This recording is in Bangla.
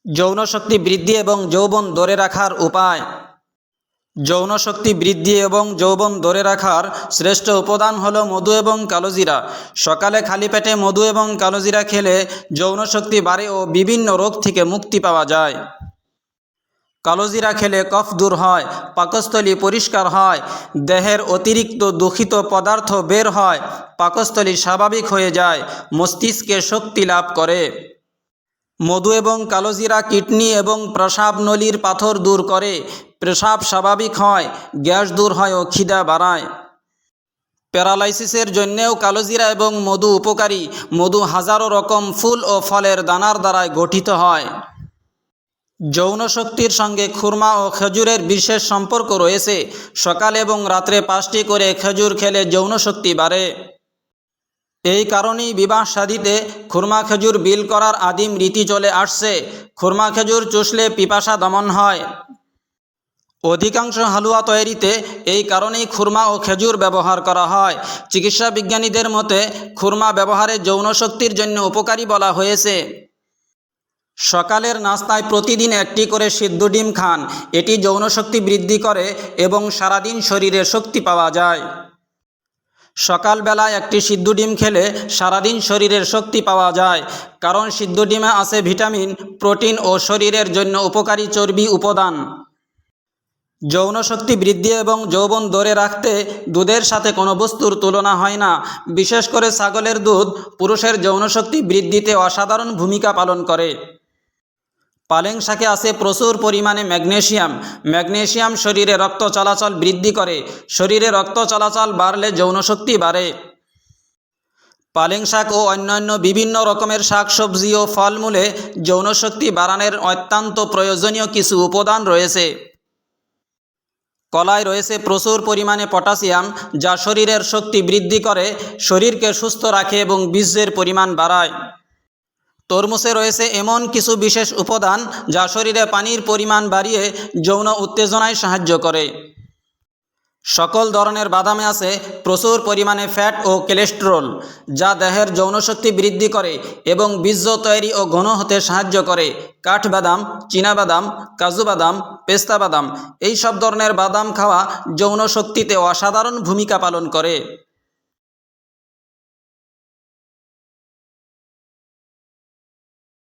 যৌন শক্তি বৃদ্ধি এবং যৌবন ধরে রাখার উপায়। যৌন শক্তি বৃদ্ধি এবং যৌবন ধরে রাখার শ্রেষ্ঠ উপাদান হলো মধু এবং কালোজিরা। সকালে খালি পেটে মধু এবং কালোজিরা খেলে যৌন শক্তি বাড়ে ও বিভিন্ন রোগ থেকে মুক্তি পাওয়া যায়। কালোজিরা খেলে কফ দূর হয়, পাকস্থলী পরিষ্কার হয়, দেহের অতিরিক্ত দূষিত পদার্থ বের হয়, পাকস্থলী স্বাভাবিক হয়ে যায়, মস্তিষ্কে শক্তি লাভ করে। মধু এবং কালোজিরা কিডনি এবং প্রস্রাব নলীর পাথর দূর করে, প্রস্রাব স্বাভাবিক হয়, গ্যাস দূর হয় ও খিদা বাড়ায়। প্যারালাইসিসের জন্যেও কালোজিরা এবং মধু উপকারী। মধু হাজারো রকম ফুল ও ফলের দানার দ্বারাই গঠিত হয়। যৌন শক্তির সঙ্গে খুরমা ও খেজুরের বিশেষ সম্পর্ক রয়েছে। সকাল এবং রাত্রে 5টি করে খেজুর খেলে যৌন শক্তি বাড়ে। এই কারণেই বিবাহ শাদীতে খুরমা খেজুর বিল করার আদিম রীতি চলে আসছে। খুরমা খেজুর চুষলে পিপাসা দমন হয়। অধিকাংশ হালুয়া তৈরিতে এই কারণেই খুরমা ও খেজুর ব্যবহার করা হয়। চিকিৎসা বিজ্ঞানীদের মতে খুরমা ব্যবহারে যৌন শক্তির জন্য উপকারী বলা হয়েছে। সকালের নাস্তায় প্রতিদিন 1টি করে সিদ্ধ ডিম খান। এটি যৌন শক্তি বৃদ্ধি করে এবং সারাদিন শরীরে শক্তি পাওয়া যায়। সকালবেলায় 1টি সিদ্ধ ডিম খেলে সারাদিন শরীরের শক্তি পাওয়া যায়, কারণ সিদ্ধ ডিমে আছে ভিটামিন, প্রোটিন ও শরীরের জন্য উপকারী চর্বি উপাদান। যৌন শক্তি বৃদ্ধি এবং যৌবন ধরে রাখতে দুধের সাথে কোনো বস্তুর তুলনা হয় না। বিশেষ করে ছাগলের দুধ পুরুষের যৌন শক্তি বৃদ্ধিতে অসাধারণ ভূমিকা পালন করে। পালং শাকে আছে প্রচুর পরিমাণে ম্যাগনেসিয়াম। ম্যাগনেসিয়াম শরীরে রক্ত চলাচল বৃদ্ধি করে। শরীরে রক্ত চলাচল বাড়লে যৌন শক্তি বাড়ে। পালং শাক ও অন্যান্য বিভিন্ন রকমের শাকসবজি ও ফলমূলে যৌন শক্তি বাড়ানোর অত্যন্ত প্রয়োজনীয় কিছু উপাদান রয়েছে। কলায় রয়েছে প্রচুর পরিমাণে পটাশিয়াম, যা শরীরের শক্তি বৃদ্ধি করে, শরীরকে সুস্থ রাখে এবং বীর্যের পরিমাণ বাড়ায়। তরমুজে রয়েছে এমন কিছু বিশেষ উপাদান যা শরীরে পানির পরিমাণ বাড়িয়ে যৌন উত্তেজনায় সাহায্য করে। সকল ধরনের বাদামে আছে প্রচুর পরিমাণে ফ্যাট ও কোলেস্টেরল, যা দেহের যৌন শক্তি বৃদ্ধি করে এবং বীর্য তৈরি ও ঘন হতে সাহায্য করে। কাঠবাদাম, চীনাবাদাম, কাজু বাদাম, পেস্তা বাদাম এই সব ধরনের বাদাম খাওয়া যৌন শক্তিতে অসাধারণ ভূমিকা পালন করে।